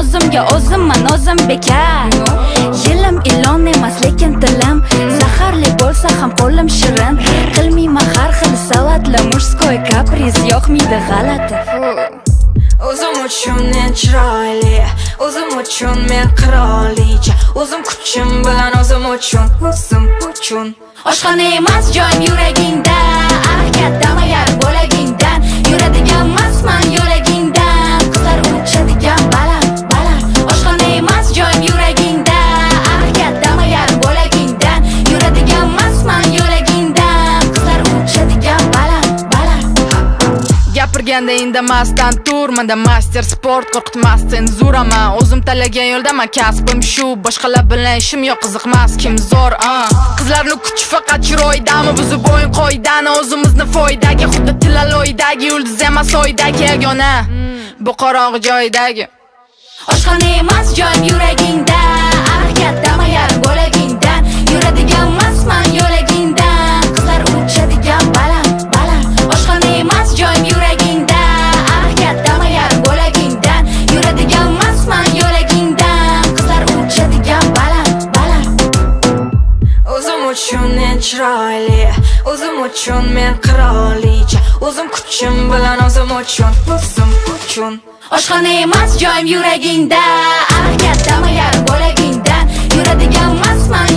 o'zimga o'zimman, o'zim bekar. Yilim ilon emas lekin tilim zaharli bo'lsa ham qo'lim shirin. Qilmayman har xil salatli murskoy kapriz, yo'qmidi g'alati. O'zim uchun men chiroyli, o'zim uchun men qirolicha, o'zim kuchim bilan o'zim uchun. Oshxona emas joyim yuragingda, ah kattamagan bo'lagingdan. Yuradigan emasman yo'lagingdan, qizlar uchadigan baland. Oshxona emas joyim yuragingda, ah kattamagan bo'lagingdan. Yuradigan emasman yo'lagingdan, qizlar uchadigan baland. Gapirganda indamasdan tur, menda master sport, qo'rqitmasdan zuraman. O'zim tanlagan yo'ldaman, kasbim shu, boshqalar bilan ishim yo'q, qiziqmas kim zo'r. Qizlarning kuchi faqat chiroydami, buzib o'yin qoidani, o'zimizni foydaga, xuddi tilaloydagi yulduz emas oydagi yagona, bu qorong'i joydagi. Oshxona emas joyim yuragingda, ah kattamagan bo'lagingdan. Yuradigan emasman yo'lagingdan, qizlar uchadigan baland. Oshxona emas joyim yuragingda, ah kattamagan bo'lagingdan. Yuradigan emasman yo'lagingdan, qizlar uchadigan baland. O'zim uchun men chiroyli, o'zim uchun men qirolicha, o'zim kuchim bilan o'zim uchun. Oshxona emas joyim yuragingda, ah kattamagan bo'lagingdan. Yuradigan emasman